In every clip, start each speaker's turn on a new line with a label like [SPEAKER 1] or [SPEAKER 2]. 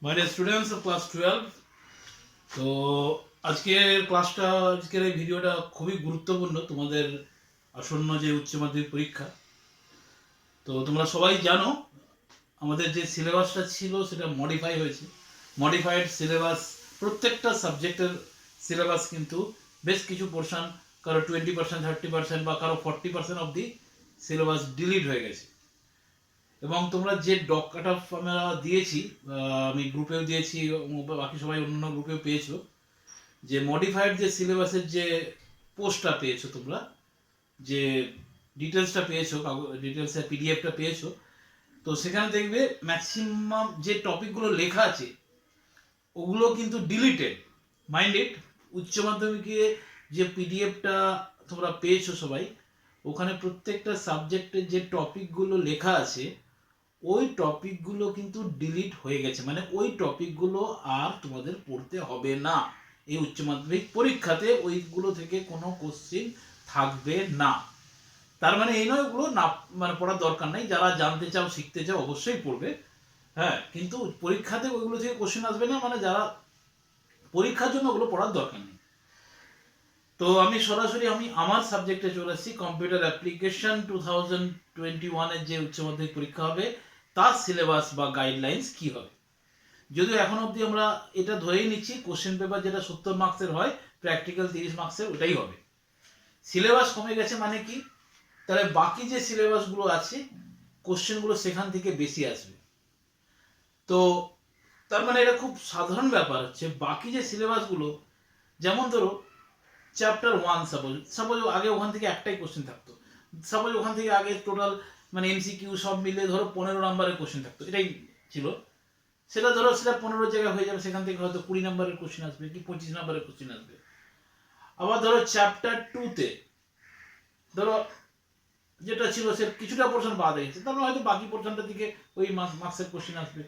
[SPEAKER 1] My dear students of class 12, তো আজকের এই ভিডিওটা খুবই গুরুত্বপূর্ণ তোমাদের আসন্ন যে উচ্চ মাধ্যমিক পরীক্ষা। তো তোমরা সবাই জানো আমাদের যে সিলেবাসটা ছিল সেটা মডিফাই হয়েছে। মডিফাইড সিলেবাস, প্রত্যেকটা সাবজেক্টের সিলেবাস কিন্তু বেশ কিছু পোর্শন, কারো 20%, 30% বা কারো 40% অব দি সিলেবাস ডিলিট হয়ে গেছে। এবং তোমরা যে ডক কাট অফ আমরা দিয়েছি, আমি গ্রুপেও দিয়েছি, বাকি সবাই অন্য গ্রুপেও পেয়েছো, যে মডিফাইড যে সিলেবাসের যে পোস্টটা পেয়েছো তোমরা, যে ডিটেলসটা পেয়েছো, ডিটেলসের পিডিএফটা পেয়েছো, তো সেখানে দেখবে ম্যাক্সিমাম যে টপিকগুলো লেখা আছে ওগুলো কিন্তু ডিলিটেড। মাইন্ডেড, উচ্চ মাধ্যমিকে যে পিডিএফটা তোমরা পেয়েছো সবাই, ওখানে প্রত্যেকটা সাবজেক্টের যে টপিকগুলো লেখা আছে ওই টপিকগুলো কিন্তু ডিলিট হয়ে গেছে, মানে ওই টপিকগুলো আর তোমাদের পড়তে হবে না। এই উচ্চ মাধ্যমিক পরীক্ষাতে ওইগুলো থেকে কোনো কোশ্চিন থাকবে না। তার মানে এই নয় ওগুলো না, মানে পড়ার দরকার নেই। যারা জানতে চাও, শিখতে চাও, অবশ্যই পড়বে, হ্যাঁ, কিন্তু পরীক্ষাতে ওইগুলো থেকে কোশ্চিন আসবে না, মানে যারা পরীক্ষার জন্য ওগুলো পড়ার দরকার নেই। তো আমি সরাসরি আমার সাবজেক্টে চলে আসছি। কম্পিউটার অ্যাপ্লিকেশন 2021-এর যে উচ্চ মাধ্যমিক পরীক্ষা হবে তার সিলেবাস বা গাইডলাইন্স কি হবে। যদিও এখন অবধি আমরা এটা ধরেই নিচ্ছি কোশ্চেন পেপার যেটা 70 মার্কসের হয়, প্র্যাকটিক্যাল 30 মার্কসের, ওটাই হবে। সিলেবাস কমে গেছে মানে কি, তাহলে বাকি যে সিলেবাসগুলো আছে কোশ্চেনগুলো সেখান থেকে বেশি আসবে। তো তার মানে এটা খুব সাধারণ ব্যাপার হচ্ছে, বাকি যে সিলেবাসগুলো, যেমন ধরো চ্যাপ্টার 1, সাপোজ আগে ওখান থেকে একটাই কোশ্চেন থাকতো। সাপোজ ওখান থেকে আগে টোটাল মানে এমসিকিউ সব মিলে ধরো 15 নম্বরের কোশ্চেন থাকতো, এটাই ছিল। সেটা ধরো সেটা 15 জায়গায় হয়ে যাবে, সেখান থেকে হয়তো 20 নম্বরের কোশ্চেন আসবে কি 25 নম্বরের কোশ্চেন আসবে। আবার ধরো চ্যাপ্টার 2-তে ধরো যেটা ছিল সে কিছুটা পোর্শন বাদ হয়ে গেছে, তারপরে হয়তো বাকি পোর্শনটা থেকে ওই মার্কসের কোশ্চেন আসবে।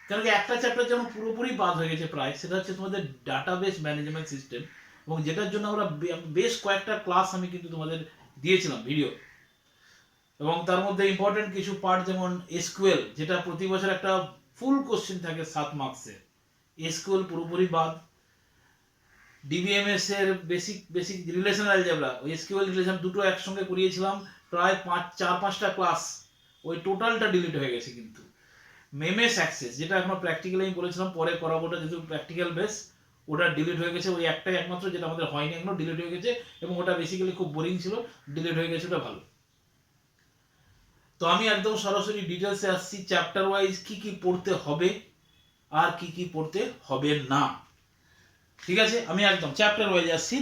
[SPEAKER 1] কারণ কি একটা চ্যাপ্টার যেমন পুরোপুরি বাদ হয়ে গেছে প্রায়, সেটা হচ্ছে তোমাদের ডাটাবেস ম্যানেজমেন্ট সিস্টেম, এবং যেটার জন্য আমরা বেশ কয়েকটা ক্লাস আমি কিন্তু তোমাদের দিয়েছিলাম ভিডিও। এবং তার মধ্যে ইম্পর্টেন্ট কিছু পার্ট যেমন এসকিউএল, যেটা প্রতি বছর একটা ফুল কোশ্চেন থাকে 7 মার্কসের, এসকিউএল পুরোপুরি বাদ। ডিবিএমএস এর বেসিক বেসিক রিলেশনাল অ্যালজেব্রা, ওই এসকিউএল রিলেশন দুটো একসঙ্গে করিয়েছিলাম, প্রায় 4-5টা ক্লাস, ওই টোটালটা ডিলিট হয়ে গেছে কিন্তু। মেমএস অ্যাক্সেস, যেটা এখনো প্র্যাকটিক্যালি আমি বলেছিলাম পরে করাবো, ওটা যেহেতু প্র্যাকটিক্যাল বেস, ওটা ডিলিট হয়ে গেছে। ওই একটাই একমাত্র যেটা আমাদের হয়নি এখনো, ডিলিট হয়ে গেছে, এবং ওটা বেসিক্যালি খুব বোরিং ছিল, ডিলিট হয়ে গেছে, ওটা ভালো। তো আমি একদম সরাসরি ডিটেলসে আসছি, চ্যাপ্টার ওয়াইজ কি কি পড়তে হবে আর কি কি পড়তে হবে না। ঠিক আছে, আমি একদম চ্যাপ্টার ওয়াইজ আসছি।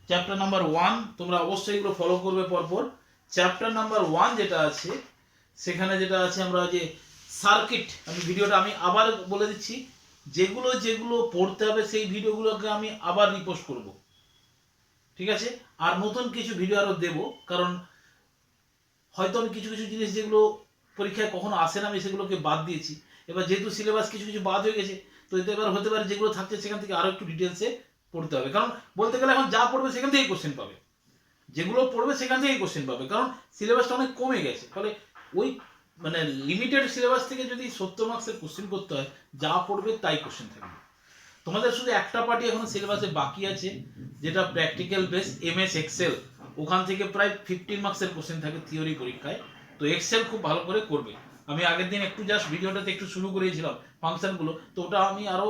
[SPEAKER 1] চ্যাপ্টার নাম্বার 1, তোমরা অবশ্যই এগুলো ফলো করবে পরপর। চ্যাপ্টার নাম্বার 1 যেটা আছে, সেখানে যেটা আছে আমরা যে সার্কিট, আমি আবার বলে দিচ্ছি, যেগুলো যেগুলো পড়তে হবে সেই ভিডিওগুলোকে আমি আবার রিপোস্ট করব, ঠিক আছে। আর নতুন কিছু ভিডিও আরো দেব, কারণ হয়তো আমি কিছু কিছু জিনিস যেগুলো পরীক্ষায় কখনো আসে না, আমি সেগুলোকে বাদ দিয়েছি। এবার যেহেতু সিলেবাস কিছু কিছু বাদ হয়ে গেছে, তো এতে এবার হতে পারে যেগুলো থাকছে সেখান থেকে আরো একটু ডিটেলসে পড়তে হবে, কারণ বলতে গেলে এখন যা পড়বে সেখান থেকেই কোশ্চেন পাবে, যেগুলো পড়বে সেখান থেকেই কোশ্চেন পাবে, কারণ সিলেবাসটা অনেক কমে গেছে। ফলে ওই মানে লিমিটেড সিলেবাস থেকে যদি 70 মার্কসের কোশ্চেন করতে হয়, যা পড়বে তাই কোশ্চেন থাকবে। তোমাদের শুধু একটা পার্টি এখন সিলেবাসে বাকি আছে, যেটা প্র্যাকটিক্যাল বেস এমএস এক্সেল। ওখান থেকে প্রায় 15 মার্কসের কোশ্চেন থাকে থিওরি পরীক্ষায়। তো এক্সেল খুব ভালো করে করবে। আমি আগের দিন একটু জাস্ট ভিডিওটাতে একটু শুরু করেছিলাম ফাংশনগুলো, তো ওটা আমি আরো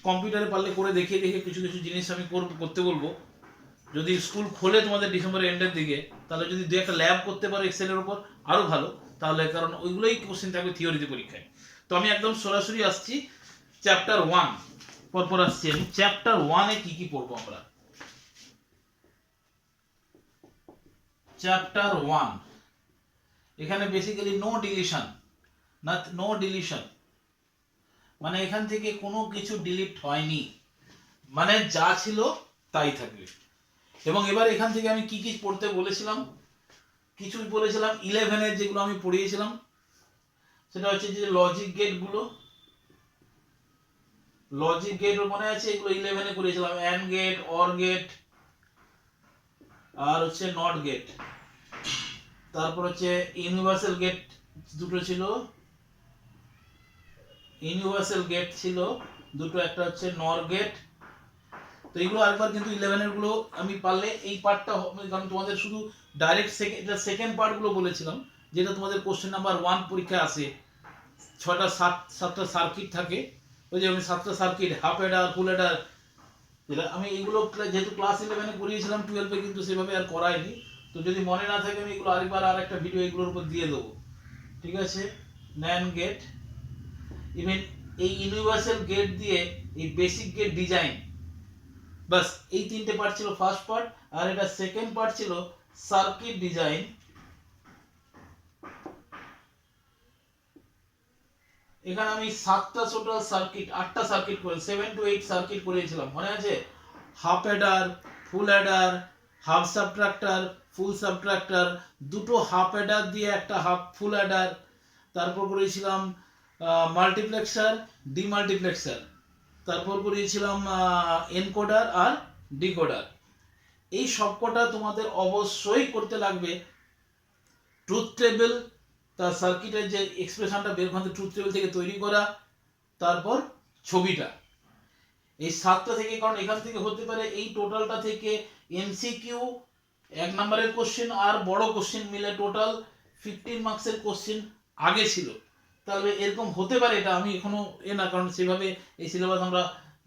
[SPEAKER 1] কম্পিউটারে পারলে করে দেখিয়ে দেখে কিছু কিছু জিনিস আমি করতে বলবো। যদি স্কুল খোলে তোমাদের ডিসেম্বরের এন্ডের দিকে, তাহলে যদি দু একটা ল্যাব করতে পারো এক্সেলের উপর, আরো ভালো। তাহলে কারণ ওইগুলোই কোশ্চেন থাকবে থিওরিতে পরীক্ষায়। তো আমি একদম সরাসরি আসছি চ্যাপ্টার 1, পরপর আসছি আমি। চ্যাপ্টার 1-এ কি কি পড়বো আমরা। চ্যাপ্টার 1, এখানে basically no deletion, no deletion, মানে এখান থেকে কোনো কিছু ডিলিট হয়নি, মানে যা ছিল তাই থাকবে। এবং এবার এখান থেকে আমি কি কি পড়তে বলেছিলাম, কিছু বলেছিলাম 11-এর যেগুলো আমি পড়িয়েছিলাম, সেটা হচ্ছে যে লজিক গেট মনে আছে, এগুলো 11-এ করেছিলাম, অ্যান্ড গেট, অর গেট, আর হচ্ছে নট গেট। তারপর হচ্ছে ইউনিভার্সাল গেট দুটো ছিল, ইউনিভার্সাল গেট ছিল দুটো, একটা হচ্ছে নর গেট। তো এইগুলো আরেকবার কিন্তু 11 গুলো আমি পারলে এই পার্টটা, কারণ তোমাদের শুধু ডাইরেক্ট সেকেন্ড পার্টগুলো বলেছিলাম, যেটা তোমাদের কোশ্চেন নাম্বার 1 পরীক্ষায় আসে। 7টা সার্কিট থাকে, ওই যে আমি 7টা সার্কিট, হাফ এডার, ফুল এডার, যেটা আমি এইগুলো যেহেতু ক্লাস 11-এ করিয়েছিলাম, 12-এ কিন্তু সেভাবে আর করাইনি। তো যদি মনে না থাকে আমি এগুলো আরেকবার আর একটা ভিডিও এগুলোর উপর দিয়ে দেবো, ঠিক আছে। ন্যান গেট, ইভেন এই ইউনিভার্সাল গেট দিয়ে এই বেসিক গেট ডিজাইন, বাস এই 3টে পার্ট ছিল ফার্স্ট পার্ট। আর এটা সেকেন্ড পার্ট ছিল সার্কিট ডিজাইন। এখানে আমি 7টা টোটাল সার্কিট, 8টা সার্কিট করে 7 to 8 সার্কিট করিয়েছিলাম, মনে আছে? Half adder, full adder, half subtractor, full subtractor, দুটো হাফ অ্যাডার দিয়ে একটা হাফ ফুল অ্যাডার, তারপর করেছিলাম মাল্টিপ্লেক্সার, ডিমাল্টিপ্লেক্সার, তারপর করিয়েছিলাম এনকোডার আর ডিকোডার। এই সবকটা তোমাদের অবশ্যই করতে লাগবে। ট্রুথ টেবিল, তার সার্কিটের যে এক্সপ্রেশনটা বের করতে ট্রুথ টেবিল থেকে তৈরি করা, তারপর ছবিটা, এই 7টা থেকে, কারণ এখান থেকে হতে পারে এই টোটালটা থেকে এমসিকিউ 1 নম্বরের কোশ্চেন আর বড় কোশ্চেন মিলে টোটাল 15 মার্কসের কোশ্চেন আগে ছিল। তাহলে এরকম হতে পারে, এটা আমি এখনো না, কারণ সেভাবে এই সিলেবাস আমরা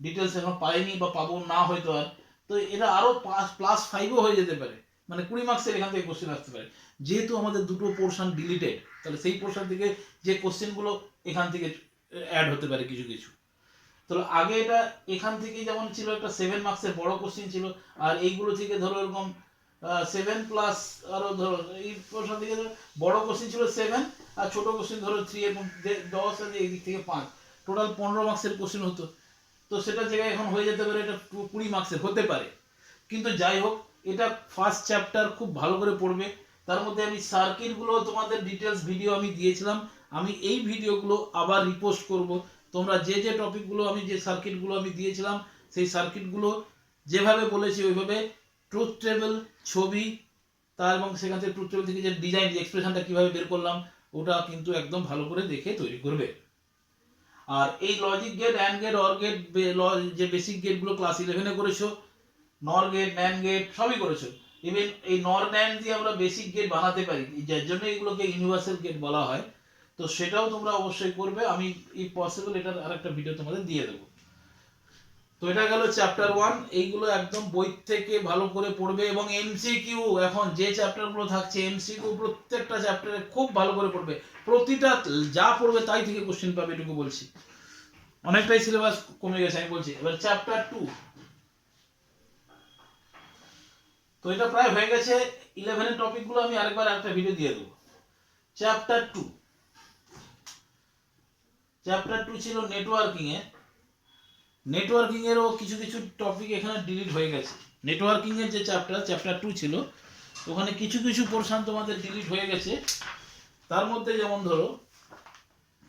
[SPEAKER 1] ডিটেলস এখন পাইনি বা পাবো না হয়তো আর। তো এটা আরো +5ও হয়ে যেতে পারে, মানে 20 মার্কসের এখান থেকে কোশ্চেন আসতে পারে। যেহেতু আমাদের দুটো পোর্শন ডিলিটেড, তাহলে সেই পোর্শন থেকে যে কোশ্চেনগুলো এখান থেকে অ্যাড হতে পারে কিছু কিছু। তো আগে এটা এখান থেকে যেমন ছিল একটা 7 মার্কসের বড় কোশ্চেন ছিল, আর এইগুলো থেকে ধরো এরকম 7 প্লাস আরো ধরো এই পোর্শন থেকে বড় কোশ্চেন ছিল 7, আর ছোট কোশ্চেন ধরো 3 এবং 10, আর এই দিক থেকে 5, টোটাল 15 মার্কসের কোশ্চেন হতো। তো সেটা জায়গায় এখন হয়ে যেতে পারে এটা 20 মার্কসের হতে পারে। কিন্তু যাই হোক, এটা ফার্স্ট চ্যাপ্টার, খুব ভালো করে পড়বে। তার মধ্যে আমি সার্কিটগুলো তোমাদের ডিটেলস ভিডিও আমি দিয়েছিলাম, আমি এই ভিডিওগুলো আবার রিপোস্ট করব। তোমরা যে যে টপিকগুলো আমি যে সার্কিটগুলো আমি দিয়েছিলাম, সেই সার্কিটগুলো যেভাবে বলেছি ওইভাবে ট্রুথ টেবিল, ছবি, তার এবং সেখান থেকে ট্রুথ টেবিল থেকে যে ডিজাইন, যে এক্সপ্রেশনটা কিভাবে বের করলাম, ওটা কিন্তু একদম ভালো করে দেখে তৈরি করবে। আর এই logic gate, and gate, or gate, যে বেসিক গেটগুলো ক্লাস 11-এ করেছো, নর গেট, ন্যান গেট সবই করেছো। ইভেন এই নর ন্যান দিয়ে আমরা বেসিক গেট বানাতে পারি, যার জন্য এগুলোকে ইউনিভার্সাল গেট বলা হয়। তো সেটাও তোমরা অবশ্যই করবে, আমি এই পসিবল এটার আরেকটা ভিডিও তোমাদের দিয়ে দেবো। তো এটা গেল চ্যাপ্টার 1। এইগুলো একদম বই থেকে ভালো করে পড়বে, এবং এমসিকিউ এখন যে চ্যাপ্টারগুলো থাকছে এমসিকিউ প্রত্যেকটা চ্যাপ্টারে খুব ভালো করে পড়বে। প্রতিটা যা পড়বে তাই থেকে কোশ্চেন পাবে, এটুকু বলছি। অনেকটাই সিলেবাস কমে গেছে আমি বলছি। এবার চ্যাপ্টার 2, তো এটা প্রায় হয়ে গেছে। 11-এর টপিকগুলো আমি আরেকবার একটা ভিডিও দিয়ে দেবো। চ্যাপ্টার 2, চ্যাপ্টার 2 ছিল নেটওয়ার্কিং এ। নেটওয়ার্কিং এরও কিছু কিছু টপিক এখানে ডিলিট হয়ে গেছে। নেটওয়ার্কিং এর যে চ্যাপ্টার 2 ছিল, ওখানে কিছু কিছু পোরশন তোমাদের ডিলিট হয়ে গেছে। তার মধ্যে যেমন ধরো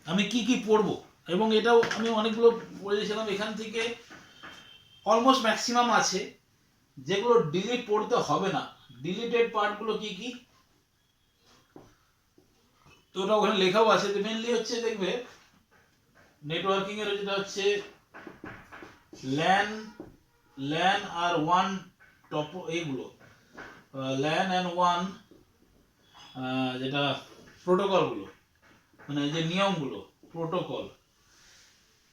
[SPEAKER 1] আমি কি কি পড়বো, এবং এটাও আমি অনেকগুলো বলেছিলাম, এখান থেকে অলমোস্ট ম্যাক্সিমাম আছে যেগুলো ডিলিট পড়তে হবে না। ডিলিটেড পার্টগুলো কি কি, তো ওটা ওখানে লেখাও আছে। মেনলি হচ্ছে দেখবে নেটওয়ার্কিং এর যেটা হচ্ছে ল্যান, ল্যান আর ওয়ান টপ, এইগুলো ল্যান অ্যান্ড ওয়ান, যেটা প্রোটোকলগুলো, মানে যে নিয়মগুলো, প্রোটোকল,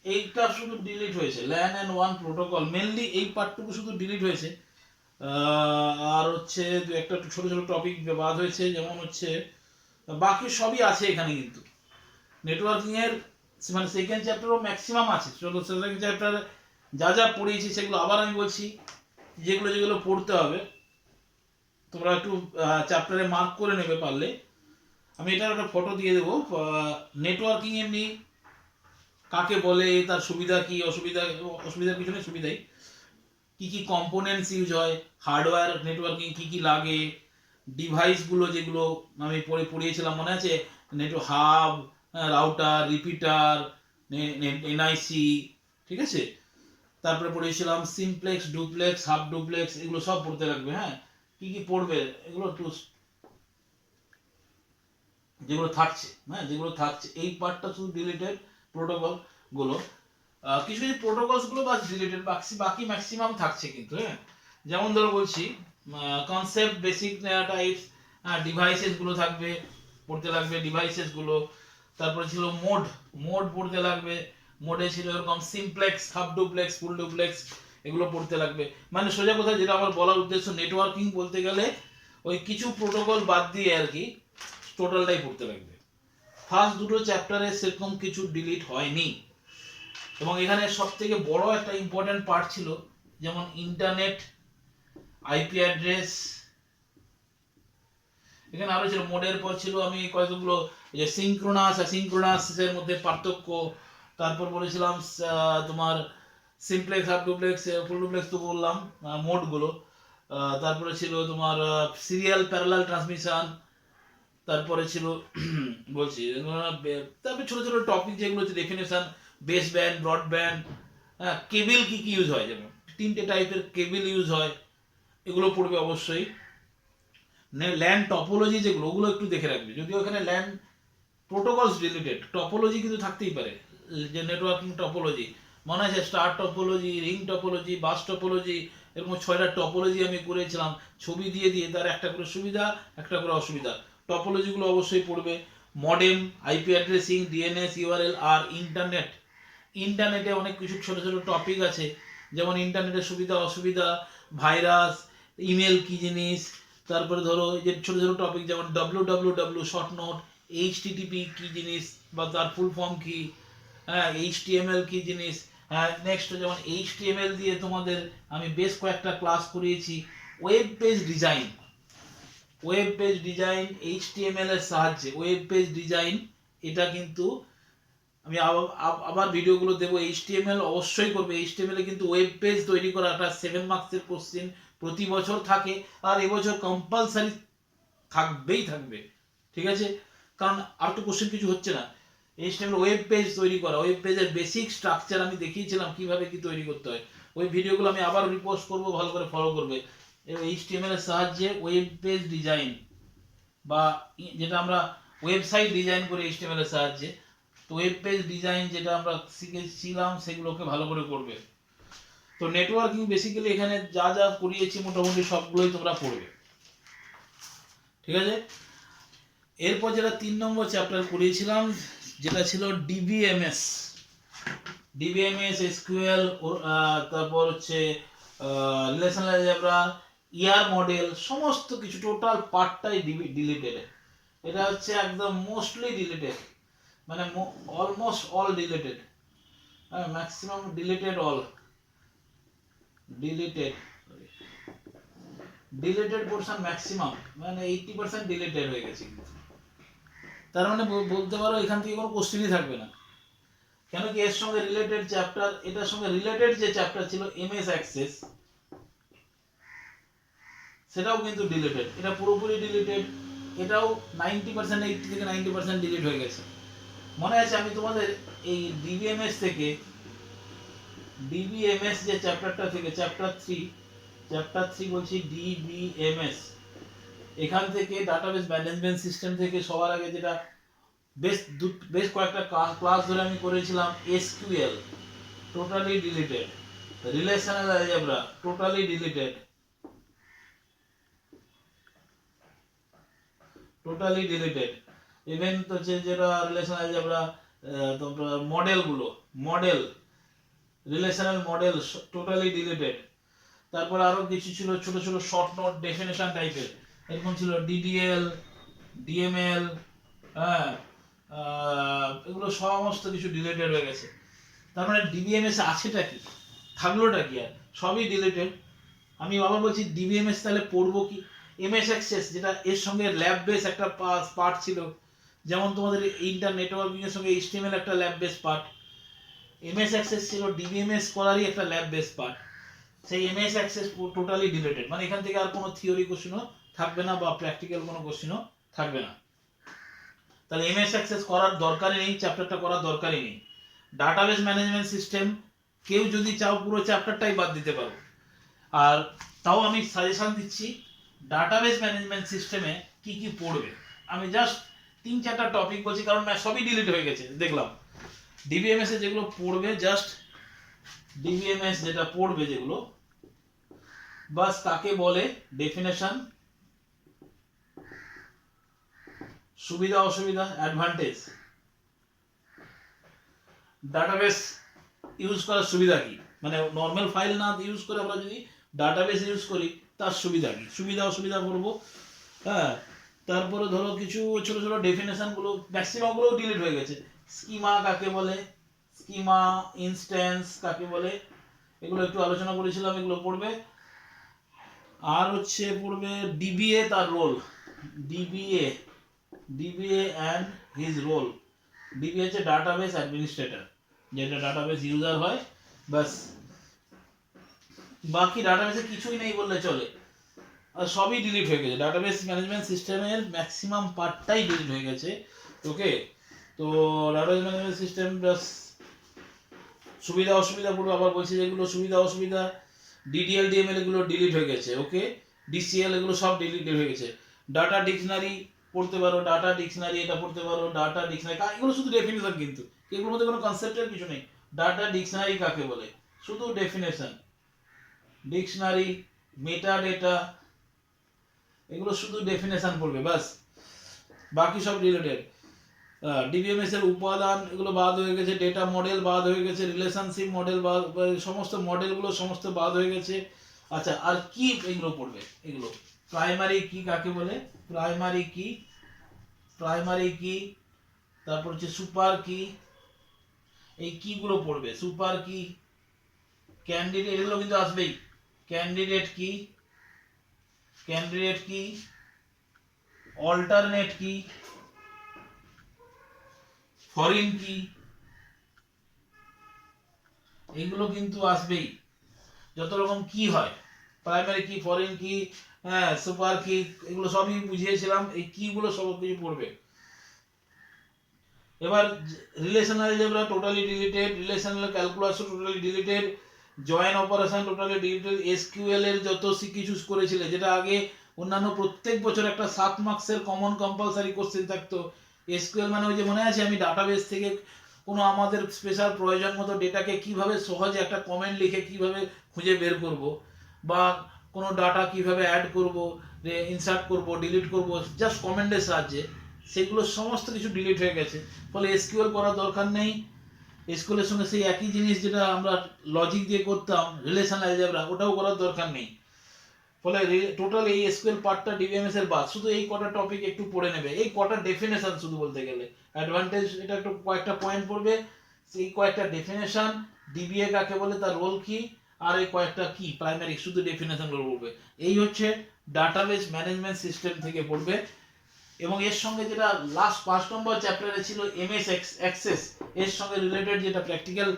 [SPEAKER 1] এইটা শুধু ডিলিট হয়েছে। LAN and one protocol mainly এই পার্টটুকু শুধু ডিলিট হয়েছে। আর হচ্ছে দু একটা ছোট ছোট টপিক বাদ হয়েছে, যেমন হচ্ছে বাকি সবই আছে এখানে। কিন্তু নেটওয়ার্কিং এর মানে সেকেন্ড চ্যাপ্টারও ম্যাক্সিমাম আছে। সেকেন্ড চ্যাপ্টার যা যা পড়িয়েছি সেগুলো আবার আমি বলছি, যেগুলো যেগুলো পড়তে হবে তোমরা একটু চ্যাপ্টারে মার্ক করে নেবে পারলে। আমি এটার একটা ফটো দিয়ে দেবো। নেটওয়ার্কিং এমনি কাকে বলে, তার সুবিধা কি, অসুবিধার কিছু নেই, সুবিধাই কি কি কম্পোনেন্টস ইউজ হয়, হার্ডওয়্যার নেটওয়ার্কিং কি কি লাগে, ডিভাইসগুলো যেগুলো আমি পড়িয়েছিলাম মনে আছে, হাব, রাউটার, রিপিটার, এনআইসি, ঠিক আছে। তারপরে পড়িয়েছিলাম সিমপ্লেক্স, ডুপ্লেক্স, হাফ ডুপ্লেক্স, এগুলো সব পড়তে লাগবে। হ্যাঁ, কি কি পড়বে এগুলো একটু, যেগুলো থাকছে, হ্যাঁ যেগুলো থাকছে এই পার্টটা শুধু ডিলিটেড। প্রোটোকল, গুলো কিছু কিছু প্রোটোকলস গুলো বাস ডিলিটেড, বাকি ম্যাক্সিমাম থাকছে কিন্তু। হ্যাঁ, যেমন ধরো বলছি কনসেপ্ট, বেসিক টাইপস, ডিভাইসেস গুলো থাকবে, পড়তে লাগবে ডিভাইসেস গুলো। তারপরে ছিল মোড, মোড পড়তে লাগবে। মোডে ছিল এরকম simplex, half duplex, full duplex, এগুলো পড়তে লাগবে। মানে সোজা কথা যেটা আমার বলার উদ্দেশ্য, নেটওয়ার্কিং বলতে গেলে ওই কিছু প্রোটোকল বাদ দিয়ে আর কি টোটালটাই পড়তে লাগবে। ফার্স্ট দুটো চ্যাপ্টারে সেরকম কিছু ডিলিট হয়নি। এবং এখানে সব থেকে বড় একটা ইম্পর্টেন্ট পার্ট ছিল যেমন ইন্টারনেট, আইপি অ্যাড্রেস, এখানে আরো ছিল। মোডের পর ছিল আমি কয়েকগুলো যে সিনক্রোনাস অ্যাসিনক্রোনাস এর মধ্যে পার্থক্য, তারপর বলেছিলাম তোমার simplex, half duplex, full duplex তো বললাম মোড গুলো। তারপরে ছিল তোমার সিরিয়াল প্যারালাল ট্রান্সমিশন, তারপরে ছিল বলছি তারপরে ছোট ছোট টপিক যেগুলো হচ্ছে ডেফিনেশন, বেস ব্যান্ড, ব্রডব্যান্ড, হ্যাঁ, কেবল কি কি ইউজ হয়, যেমন 3টে টাইপের কেবল ইউজ হয়, এগুলো পড়বে অবশ্যই। ল্যান্ড টপোলজি যেগুলো, ওগুলো একটু দেখে রাখবে, যদিও এখানে ল্যান্ড প্রোটোকলস রিলেটেড, টপোলজি কিন্তু থাকতেই পারে, যে নেটওয়ার্কিং টপোলজি মনে আছে, star topology, ring topology, bus topology, এরকম 6টা টপোলজি আমি করেছিলাম ছবি দিয়ে দিয়ে, তার একটা করে সুবিধা একটা করে অসুবিধা। টপোলজিগুলো অবশ্যই পড়বে। Modem, IP addressing, DNS, URL, আর ইন্টারনেট। ইন্টারনেটে অনেক কিছু ছোট ছোট টপিক আছে, যেমন ইন্টারনেটের সুবিধা অসুবিধা, ভাইরাস, ইমেল কি জিনিস, তারপরে ধরো এই যে ছোট ছোট টপিক যেমন www শর্ট নোট, এইচটিটিপি কি জিনিস বা তার ফুল ফর্ম কি, হ্যাঁ, এইচটিএমএল কি জিনিস। হ্যাঁ, নেক্সট যেমন এইচটিএমএল দিয়ে তোমাদের আমি বেশ কয়েকটা ক্লাস করিয়েছি। Web page design, web page design HTML এর সাহায্যে ওয়েব পেজ ডিজাইন, এটা কিন্তু আমি আবার ভিডিওগুলো দেবো। এইচটিএমএল অবশ্যই করবে, এইচটিএমএল এ কিন্তু ওয়েব পেজ তৈরি করা একটা 7 মার্কসের কোশ্চেন প্রতি বছর থাকে, আর এবছর কম্পালসারি থাকবেই থাকবে, ঠিক আছে? কারণ আর তো কোশ্চেন কিছু হচ্ছে না। এইচটিএমএল ওয়েব পেজ তৈরি করা, ওয়েব পেজের বেসিক স্ট্রাকচার আমি দেখিয়েছিলাম কিভাবে কি তৈরি করতে হয়, ওই ভিডিওগুলো আমি আবার রিপোস্ট করব, ভালো করে ফলো করবে। এইচটিএমএল এর সাহায্যে ওয়েব পেজ ডিজাইন বা যেটা আমরা ওয়েবসাইট ডিজাইন করি এইচটিএমএল এর সাহায্যে, তো ওয়েব পেজ ডিজাইন যেটা আমরা শিখেছিলাম সেগুলোকে ভালো করে করবে। তো নেটওয়ার্কিং বেসিক্যালি এখানে যা যা করিয়েছি মোটামুটি সবগুলোই তোমরা পড়বে, ঠিক আছে? এরপর যেটা 3 নম্বর চ্যাপ্টার করিয়েছিলাম যেটা ছিল ডিবিএমএস, ডিবিএমএস, এসকিউএল, তারপর হচ্ছে রিলেশনাল অ্যালজেব্রা, ইয়ার মডেল, সমস্ত কিছু টোটাল পার্টটাই ডিলিটেড। এটা হচ্ছে একদম মোস্টলি ডিলিটেড, মানে অলমোস্ট অল ডিলিটেড, হ্যাঁ, maximum deleted, all deleted, deleted portion maximum, মানে 80% ডিলিটেড হয়ে গেছে। তার মানে বলতে পারো এখান থেকে কোনো কোশ্চেনই থাকবে না, কেন কি এর সঙ্গে রিলেটেড চ্যাপ্টার, এটার সঙ্গে রিলেটেড যে চ্যাপ্টার ছিল এমএস অ্যাক্সেস, সেটাও কিন্তু ডিলিটেড, এটা পুরোপুরি ডিলিটেড, এটাও 90%, 80 থেকে 90% ডিলিট হয়ে গেছে। মনে আছে আমি তোমাদের এই ডিবিএমএস থেকে, ডিবিএমএস যে চ্যাপ্টারটা থেকে চ্যাপ্টার 3 বলছি ডিবিএমএস, এখান থেকে ডাটাবেস ম্যানেজমেন্ট সিস্টেম থেকে সবার আগে যেটা বেশ কয়েকটা ক্লাস ধরে আমি করেছিলাম, SQL totally deleted, relational algebra totally deleted, totally deleted. Even হচ্ছে যেটা রিলেশনাল অ্যালজেব্রা, তারপর মডেলগুলো, model, relational model totally deleted. তারপর আরো কিছু ছিল ছোট ছোট শর্ট নোট ডেফিনেশন টাইপের, এরকম ছিল ডিডিএল, ডিএমএল, হ্যাঁ, এগুলো সমস্ত কিছু ডিলিটেড হয়ে গেছে। তার মানে ডিবিএমএস আছেটা কি, থাকলোটা কি, আর সবই ডিলিটেড। আমি আবার বলছি ডিবিএমএস তাহলে পড়বো কি, এমএস অ্যাক্সেস যেটা এর সঙ্গে ল্যাব বেস একটা পার্ট ছিল, যেমন তোমাদের ইন্টার নেটওয়ার্কিং এর সঙ্গে এইচটিএমএল একটা lab base part, MS access ছিল ডিবিএমএস করারই একটা ল্যাব বেস পার্ট। সেই এমএস অ্যাক্সেস টোটালি ডিলিটেড, মানে এখান থেকে আর কোনো থিওরি কোশ্চেনও থাকবে না বা প্র্যাকটিক্যাল কোনো কোশ্চেনও থাকবে না। তাহলে এমএস অ্যাক্সেস করার দরকারই নেই, চ্যাপ্টারটা করার দরকারই নেই। ডাটাবেস ম্যানেজমেন্ট সিস্টেম কেউ যদি চাও পুরো চ্যাপ্টারটাই বাদ দিতে পারো, আর তাও আমি সাজেশন দিচ্ছি ডাটাবেস ম্যানেজমেন্ট সিস্টেমে কি কি পড়বে। আমি জাস্ট 3-4টা টপিক বলছি, কারণ সবই ডিলিট হয়ে গেছে দেখলাম। ডিবিএমএস এ যেগুলো পড়বে, জাস্ট ডিবিএমএস যেটা পড়বে যেগুলো, বাস তাকে বলে ডেফিনেশন, সুবিধা অসুবিধা, অ্যাডভান্টেজ, ডাটাবেস ইউজ করার সুবিধা কি, মানে নর্মাল ফাইল না ইউজ করে আমরা যদি ডাটাবেস ইউজ করি তার সুবিধা কি, সুবিধা অসুবিধা পড়বো। হ্যাঁ, তারপরে ধরো কিছু ছোট ছোট ডেফিনেশন গুলো ম্যাক্সিমাম গুলো ডিলিট হয়ে গেছে। স্কিমা কাকে বলে, স্কিমা ইনস্ট্যান্স কাকে বলে, এগুলো একটু আলোচনা করেছিলাম, এগুলো পড়বে। আর হচ্ছে পড়বে ডিবিএ তার role, DBA, DBA and his role. DBA হচ্ছে ডাটাবেস অ্যাডমিনিস্ট্রেটর, যেটা ডাটাবেস ইউজার হয়, বাস বাকি ডাটাবেসে কিছুই নেই বললে চলে, আর সবই ডিলিট হয়ে গেছে, ডাটাবেস ম্যানেজমেন্ট সিস্টেমের ম্যাক্সিমাম পার্টটাই ডিলিট হয়ে গেছে। ওকে, তো ডাটাবেস ম্যানেজমেন্ট সিস্টেম প্লাস সুবিধা অসুবিধা পুরো আবার বলছি, যেগুলো সুবিধা অসুবিধা, ডিডিএল ডিএমএল এগুলো ডিলিট হয়ে গেছে। ওকে, ডিসিএল এগুলো সব ডিলিট হয়ে গেছে। ডাটা ডিকশনারি পড়তে পারো, ডাটা ডিকশনারি এটা পড়তে পারো, ডাটা ডিকশনারি, এগুলো শুধু ডেফিনেশন, কিন্তু এগুলোর মধ্যে কোনো কনসেপ্টের কিছু নেই। ডাটা ডিকশনারি কাকে বলে, শুধু ডেফিনেশন, ডিকশনারি, মেটা ডেটা, এগুলো শুধু ডেফিনেশন পড়বে বাস, বাকি সব রিলেটেড। ডিবিএমএস এর উপাদান এগুলো বাদ হয়ে গেছে, ডেটা মডেল বাদ হয়ে গেছে, রিলেশনশিপ মডেল বাদ, সমস্ত মডেলগুলো সমস্ত বাদ হয়ে গেছে। আচ্ছা, আর কি এগুলো পড়বে, এগুলো প্রাইমারি কি কাকে বলে, প্রাইমারি কি, প্রাইমারি কি, তারপর হচ্ছে সুপার কি, এই কি গুলো পড়বে, সুপার কি, ক্যান্ডিডেট, এগুলো কিন্তু আসবেই, ক্যান্ডিডেট কি, ক্যান্ডিডেট কি, অল্টারনেট কি, ফরেন কি, এগুলো কিন্তু আসবেই। যত রকম কি হয়, প্রাইমারি কি, ফরেন কি, হ্যাঁ, সুপার কি, এগুলো সবই বুঝিয়েছিলাম, এই কি গুলো সব কিছু পড়বে। এবার relational algebra totally deleted, relational calculus totally deleted, join operation totally deleted, SQL এর যত কিছু করেছিলে, যেটা আগে অন্যান্য প্রত্যেক বছর একটা 7 মার্কসের কমন কম্পালসারি কোশ্চেন থাকতো। এসকিউএল মানে ওই যে মনে আছে, আমি ডাটাবেস থেকে কোনো আমাদের স্পেশাল প্রয়োজন মতো ডেটাকে কিভাবে সহজে একটা কমেন্ট লিখে কিভাবে খুঁজে বের করব, বা কোনো ডাটা কিভাবে অ্যাড করব, ইনসার্ট করব, ডিলিট করব জাস্ট কমেন্টের সাহায্যে, সেগুলো সমস্ত কিছু ডিলিট হয়ে গেছে। ফলে এসকিউএল করার দরকার নেই। এসকিউএল এর সঙ্গে সেই একই জিনিস যেটা আমরা লজিক দিয়ে করতাম, রিলেশনাল অ্যালজেব্রা, ওটাও করার দরকার নেই। ফলে টোটাল এই এসকিউএল পার্টটা ডিবিএমএস এর বাদ, শুধু এই কটা টপিক একটু পড়ে নেবে, এই কটা ডেফিনেশন শুধু বলতে গেলে, অ্যাডভান্টেজ এটা একটু কয়েকটা পয়েন্ট পড়বে, সেই কয়েকটা ডেফিনেশন, ডিবিএ কাকে বলে, তার রোল কি, আর এই কয়েকটা কি প্রাইমারি শুধু ডেফিনেশন গুলো পড়বে। এই হচ্ছে ডাটাবেস ম্যানেজমেন্ট সিস্টেম থেকে পড়বে। এবং এর সঙ্গে যেটা লাস্ট 5 নম্বর চ্যাপ্টারে ছিল এমএস অ্যাক্সেস, এর সঙ্গে রিলেটেড যেটা প্র্যাকটিক্যাল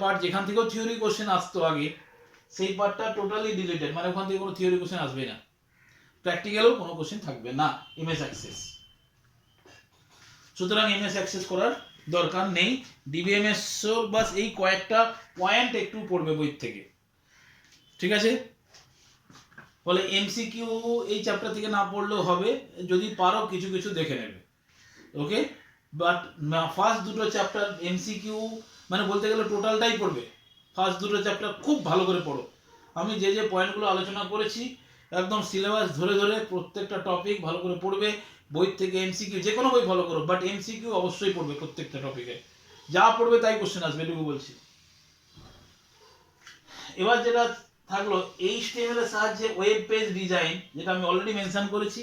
[SPEAKER 1] পার্ট, যেখান থেকেও থিওরি কোশ্চেন আসতো আগে, সেই পার্টটা টোটালি ডিলিটেড, মানে ওখান থেকে কোনো থিওরি কোশ্চেন আসবে না, প্র্যাকটিক্যালও কোনো কোশ্চেন থাকবে না এমএস অ্যাক্সেস। সুতরাং এমএস অ্যাক্সেস করার দরকার নেই, ডিবিএমএস বাস এই কয়েকটা পয়েন্ট একটু পড়বে বই থেকে, ঠিক আছে। ফলে এমসিকিউ এই চ্যাপ্টার থেকে না পড়লেও হবে, যদি পারো কিছু কিছু দেখে নেবে। ওকে, বাট ফার্স্ট দুটো চ্যাপ্টার এমসিকিউ মানে বলতে গেলে টোটালটাই পড়বে, ফার্স্ট দুটো চ্যাপ্টার খুব ভালো করে পড়ো। আমি যে যে পয়েন্টগুলো আলোচনা করেছি একদম সিলেবাস ধরে ধরে প্রত্যেকটা টপিক ভালো করে পড়বে, বই থেকে এমসিকিউ, যে কোনো বই ফলো করো, বাট এমসিকিউ অবশ্যই পড়বে প্রত্যেকটা টপিকে, যা পড়বে তাই কোশ্চেন আসবে, এটুকু বলছি। এবার যেটা থাকলো এইচটিএমএল এর সাহায্যে ওয়েব পেজ ডিজাইন, যেটা আমি অলরেডি মেনশন করেছি,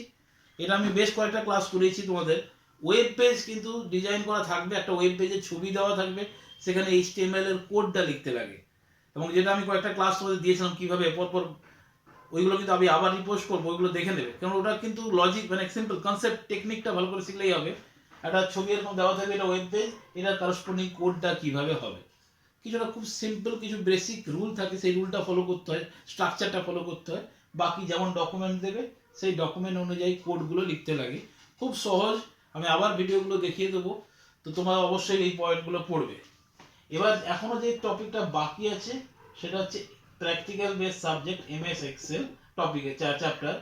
[SPEAKER 1] এটা আমি বেশ কয়েকটা ক্লাস করেছি তোমাদের। ওয়েব পেজ কিন্তু ডিজাইন করা থাকবে, একটা ওয়েব পেজের ছবি দেওয়া থাকবে, সেখানে এইচটিএমএল এর কোডটা লিখতে লাগে, এবং যেটা আমি কয়েকটা ক্লাস তোমাদের দিয়েছিলাম কিভাবে পরপর, ওইগুলো কিন্তু আমি আবার রিপোস্ট করবো, ওইগুলো দেখে নেবে, কারণ ওটা কিন্তু লজিক মানে সিম্পল কনসেপ্ট টেকনিকটা ভালো করে শিখলেই হবে। একটা ছবি এরকম দেওয়া থাকবে, এটা ওয়েব পেজ, এটার করসপন্ডিং কোডটা কিভাবে হবে, কিছুটা খুব সিম্পল কিছু বেসিক রুল থাকে, সেই রুলটা ফলো করতে হয়, স্ট্রাকচারটা ফলো করতে হয়, বাকি যেমন ডকুমেন্ট দেবে সেই ডকুমেন্ট অনুযায়ী কোডগুলো লিখতে লাগে, খুব সহজ। আমি আবার ভিডিওগুলো দেখিয়ে দেবো, তো তোমরা অবশ্যই এই পয়েন্টগুলো পড়বে। এবার এখনো যে টপিকটা বাকি আছে সেটা হচ্ছে practical base subject MS Excel টপিকে চ্যাপ্টার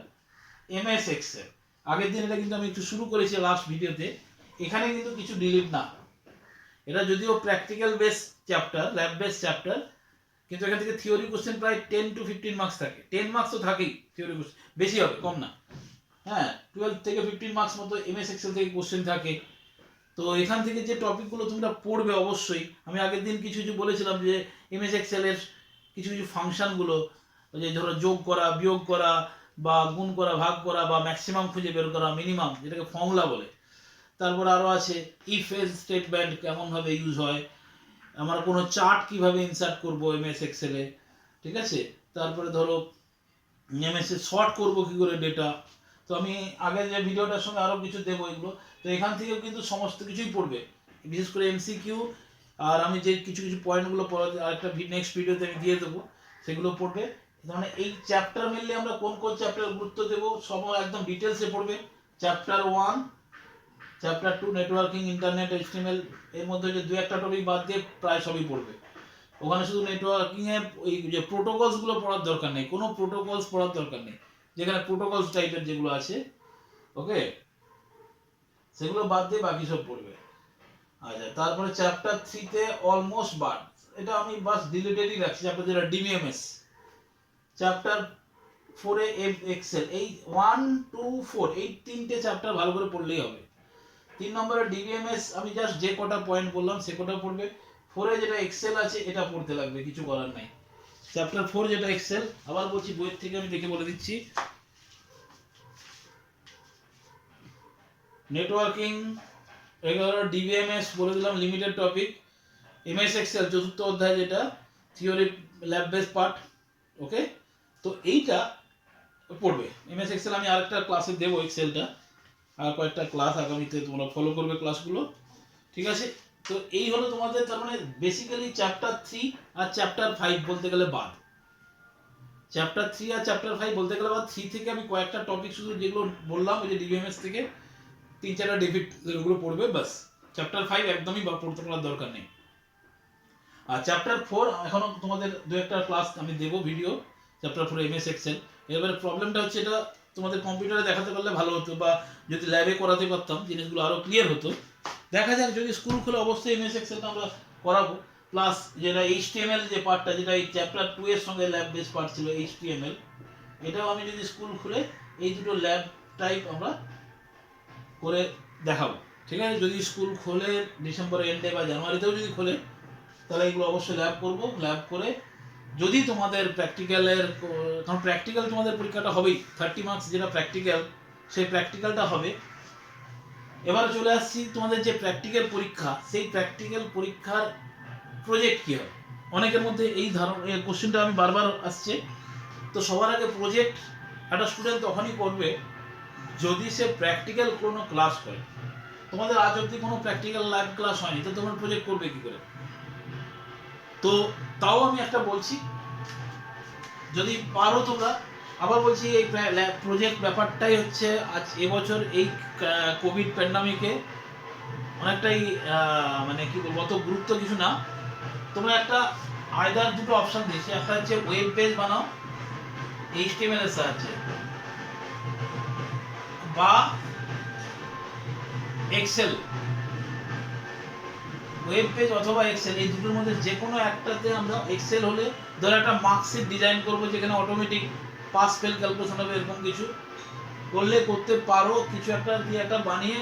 [SPEAKER 1] এমএস এক্সেল। আগের দিন এটা কিন্তু আমি একটু শুরু করেছি লাস্ট ভিডিওতে, এখানে কিন্তু কিছু ডিলিট না, এটা যদিও practical base chapter, lab base chapter, কিন্তু এখান থেকে থিওরি কোশ্চেন প্রায় 10 to 15 মার্কস থাকে। 10 মার্কস তো থাকেই থিওরি কোশ্চেন, বেশি হবে, কম না। হ্যাঁ, 12 থেকে 15 মার্কস মতো এমএস এক্সেল থেকে কোশ্চেন থাকে। তো এখান থেকে যে টপিকগুলো তোমরা পড়বে অবশ্যই, আমি আগের দিন কিছু কিছু বলেছিলাম যে এমএস এক্সেলের কিছু কিছু ফাংশনগুলো, যে ধরো যোগ করা, বিয়োগ করা, বা গুণ করা, ভাগ করা, বা ম্যাক্সিমাম খুঁজে বের করা, মিনিমাম যেটাকে ফর্মুলা বলে। তারপর আরও আছে ইফ এলস স্টেটমেন্ট কেমনভাবে ইউজ হয়, আমরা কোনো চার্ট কিভাবে ইনসার্ট করব এমএস এক্সেলে, ঠিক আছে। তারপরে ধরো এমএস এ শর্ট করব কি করে ডেটা। তো আমি আগে যে ভিডিওটার সঙ্গে আরও কিছু দেবো এগুলো, তো এখান থেকেও কিন্তু সমস্ত কিছুই পড়বে, বিশেষ করে এমসিকিউ। আর আমি যে কিছু কিছু পয়েন্টগুলো পড়াতে আরেকটা নেক্সট ভিডিওতে আমি দিয়ে দেবো, সেগুলো পড়বে। মানে এই চ্যাপ্টার মিললে আমরা কোন কোন চ্যাপ্টার গুরুত্ব দেবো সব একদম ডিটেলসে পড়বে। Chapter 1, chapter 2 networking, internet, HTML, এর মধ্যে যে 2-1টা টপিক বাদ দিয়ে প্রায় সবই পড়বে। ওখানে শুধু নেটওয়ার্কিং এর ওই যে প্রোটোকলস গুলো পড়ার দরকার নেই, কোনো প্রোটোকলস পড়ার দরকার নেই, যেখানে প্রোটোকলস টাইপের যেগুলো আছে, ওকে, সেগুলো বাদ দিয়ে বাকি সব পড়বে। আচ্ছা, তারপরে চ্যাপ্টার 3 তে অলমোস্ট বাদ, এটা আমি বাস ডিলিটেডই রাখছি, চ্যাপ্টার যেটা ডিবিএমএস। চ্যাপ্টার 4 এ এক্সেল, এই 1 2 4 এই তিনটে চ্যাপ্টার ভালো করে পড়লেই হবে। 3 নম্বরে ডিবিএমএস আমি জাস্ট যে কটা পয়েন্ট বললাম সে কটা পড়বে। 4 এ যেটা এক্সেল আছে এটা পড়তে লাগবে, কিছু করার নাই। চ্যাপ্টার 4 যেটা এক্সেল, আবার বলছি বইয়ের থেকে আমি দেখে বলে দিচ্ছি। নেটওয়ার্কিং 11, ডিবিএমএস বলে দিলাম limited topic, MS Excel 4th অধ্যায় যেটা থিওরি ল্যাব বেস পার্ট, ওকে। তো এইটা পড়বে এমএস এক্সেল, আমি আরেকটা ক্লাসে দেবো এক্সেলটা, আর কয়েকটা ক্লাস আগামীতে তোমরা ফলো করবে ক্লাসগুলো, ঠিক আছে। তো এই হলো তোমাদের, তার মানে বেসিক্যালি চ্যাপ্টার 3 আর চ্যাপ্টার 5 বলতে গেলে বাদ। চ্যাপ্টার 3 আর চ্যাপ্টার 5 বলতে গেলে বাদ। 3 থেকে আমি কয়েকটা টপিক শুধু যেগুলো বললাম ওই যে ডিবিএমএস থেকে 3-4টা ডেবিট ওগুলো পড়বে বাস। চ্যাপ্টার 5 একদমই পড়তে করার দরকার নেই। আর চ্যাপ্টার 4 এখনো তোমাদের 2-1টা ক্লাস আমি দেবো ভিডিও, চ্যাপ্টার 4 এমএস এক্সেল। এবারে প্রবলেমটা হচ্ছে এটা তোমাদের কম্পিউটারে দেখাতে পারলে ভালো হতো, বা যদি ল্যাবে করাতে পারতাম জিনিসগুলো আরো ক্লিয়ার হতো। দেখা যাক, যদি স্কুল খুলে অবশ্যই এমএস এক্সেলটা আমরা করাবো। প্লাস যেটা এইচটিএমএল যে পার্টটা, যেটা এই চ্যাপ্টার 2 এর সঙ্গে ল্যাব বেস পার্ট ছিল এইচটিএমএল, এটাও আমি যদি স্কুল খুলে এই দুটো ল্যাব টাইপ আমরা করে দেখাবো, ঠিক আছে। যদি স্কুল খোলে ডিসেম্বরের এন্ডে বা জানুয়ারিতেও যদি খোলে, তাহলে এগুলো অবশ্যই ল্যাব করব। ল্যাব করে যদি তোমাদের প্র্যাকটিক্যালের, কারণ প্র্যাকটিক্যাল তোমাদের পরীক্ষাটা হবেই, 30 মার্কস যেটা প্র্যাকটিক্যাল, সেই প্র্যাকটিক্যালটা হবে। এবার চলে আসছি তোমাদের যে প্র্যাকটিক্যাল পরীক্ষা, সেই প্র্যাকটিক্যাল পরীক্ষার প্রজেক্ট কী হবে। অনেকের মধ্যে এই কোশ্চেনটা আমি বারবার আসছে। তো সবার আগে প্রজেক্ট একটা স্টুডেন্ট তখনই করবে যদি সে প্র্যাকটিক্যাল কোনো ক্লাস করে। তোমাদের আজ অবধি কোনো প্র্যাকটিক্যাল লাইভ ক্লাস হয়নি, তো তোমরা প্রজেক্ট করবে কি করে? তো তাও আমি একটা বলছি, যদি পারো তোমরা, আবার বলছি এই প্রজেক্ট ব্যাপারটাই হচ্ছে আজ এবছর এই কোভিড প্যান্ডামিকে অনেকটাই মানে কি বলবো, অত গুরুত্ব কিছু না। তোমরা একটা আইদার দুটো অপশন দিয়েছি, একটা হচ্ছে ওয়েব পেজ বানাও এইচটিএমএল এর সাহায্যে, বা এক্সেল, ওয়েব পেজ অথবা এক্সেল, এই দুটোর মধ্যে যে কোনো একটাতে আমরা, এক্সেল হলে ধরো একটা মার্কশিট ডিজাইন করবো যেখানে অটোমেটিক পাস ফেল ক্যালকুলেশন হবে, এরকম কিছু করলে করতে পারো। কিছু একটা দিয়ে একটা বানিয়ে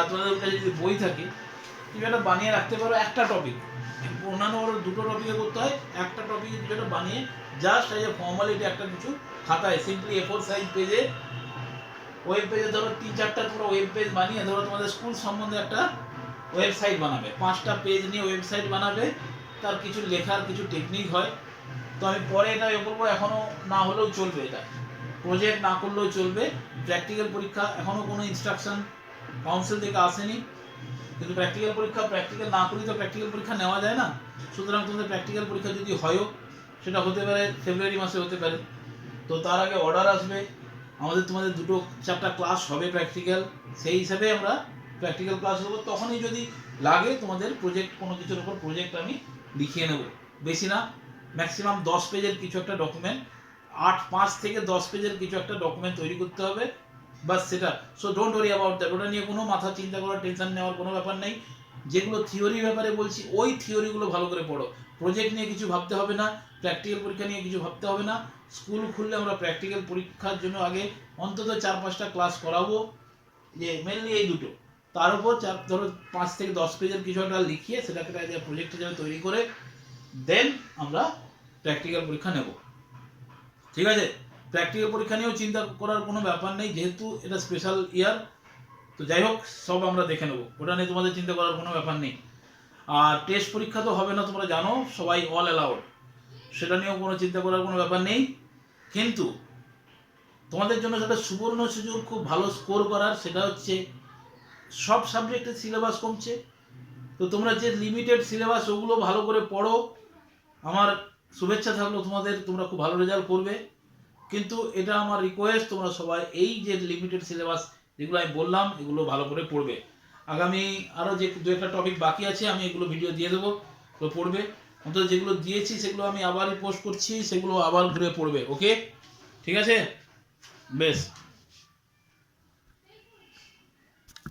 [SPEAKER 1] তোমাদের কাছে যদি বই থাকে কিছু একটা বানিয়ে রাখতে পারো, একটা টপিক, অন্যান্য দুটো টপিকে করতে হয়, একটা টপিকে কিছু একটা বানিয়ে জাস্ট এই যে ফর্মালিটি একটা কিছু খাতায় সিম্পলি A4 সাইজ পেজে, ওয়েব পেজে ধরো 3-4টা পুরো ওয়েব পেজ বানিয়ে, ধরো তোমাদের স্কুল সম্বন্ধে একটা ওয়েবসাইট বানাবে, 5টা পেজ নিয়ে ওয়েবসাইট বানাবে, তার কিছু লেখার কিছু টেকনিক হয়। তো আমি পরে এটা বলবো, এখনো না হলেও চলবে, এটা প্রজেক্ট না করলেও চলবে। প্র্যাকটিক্যাল পরীক্ষা এখনো কোনো ইনস্ট্রাকশন কাউন্সিল থেকে আসেনি, কিন্তু প্র্যাকটিক্যাল পরীক্ষা প্র্যাকটিক্যাল না করলে তো প্র্যাকটিক্যাল পরীক্ষা নেওয়া যায় না। সুতরাং তোমাদের প্র্যাকটিক্যাল পরীক্ষা যদি হয়ও, সেটা হতে পারে ফেব্রুয়ারি মাসে হতে পারে। তো তার আগে অর্ডার আসবে, আমাদের তোমাদের দুটো চ্যাপ্টার ক্লাস হবে প্র্যাকটিক্যাল, সেই হিসাবে আমরা প্র্যাকটিক্যাল ক্লাস দেবো। তখনই যদি লাগে তোমাদের প্রজেক্ট, কোনো কিছুর উপর প্রজেক্ট আমি লিখিয়ে নেব, বেশি না, ম্যাক্সিমাম 10 পেজের কিছু একটা ডকুমেন্ট, 5 থেকে 10 পেজের কিছু একটা ডকুমেন্ট তৈরি করতে হবে, বাস সেটা। So don't worry about that, ওটা নিয়ে কোনো মাথা চিন্তা করার, টেনশন নেওয়ার কোনো ব্যাপার নেই। যেগুলো থিওরি ব্যাপারে বলছি ওই থিওরিগুলো ভালো করে পড়ো। প্রজেক্ট নিয়ে কিছু ভাবতে হবে না, প্র্যাকটিক্যাল পরীক্ষা নিয়ে কিছু ভাবতে হবে না। স্কুল খুললে আমরা প্র্যাকটিক্যাল পরীক্ষার জন্য আগে অন্তত 4-5টা ক্লাস করাবো, যে মেনলি এই দুটো। তার উপর ধরো 5 থেকে 10 পেজের কিছু একটা লিখিয়ে সেটাকে প্রজেক্ট হিসেবে তৈরি করে দেন আমরা প্র্যাকটিক্যাল পরীক্ষা নেব। ঠিক আছে? প্র্যাকটিক্যাল পরীক্ষা নিয়েও চিন্তা করার কোনো ব্যাপার নেই, যেহেতু এটা স্পেশাল ইয়ার। তো যাই হোক, সব আমরা দেখে নেবো, ওটা নিয়ে তোমাদের চিন্তা করার কোনো ব্যাপার নেই। আর টেস্ট পরীক্ষা তো হবে না, তোমরা জানো, সবাই অল অ্যালাউড, সেটা নিয়েও কোনো চিন্তা করার কোনো ব্যাপার নেই। কিন্তু তোমাদের জন্য সেটা সুবর্ণ সুযোগ খুব ভালো স্কোর করার, সেটা হচ্ছে সব সাবজেক্টের সিলেবাস কমছে। তো তোমরা যে লিমিটেড সিলেবাস ওগুলো ভালো করে পড়ো, আমার শুভেচ্ছা থাকলো তোমাদের, তোমরা খুব ভালো রেজাল্ট করবে। কিন্তু এটা আমার রিকোয়েস্ট, তোমরা সবাই এই যে লিমিটেড সিলেবাস যেগুলো আমি বললাম এগুলো ভালো করে পড়বে। আগামী আরও যে 2-একটা টপিক বাকি আছে আমি এগুলো ভিডিও দিয়ে দেবো, তো পড়বে। অন্তত যেগুলো দিয়েছি সেগুলো আমি আবারই পোস্ট করছি, সেগুলো আবার ঘুরে পড়বে। ওকে, ঠিক আছে, বেশ।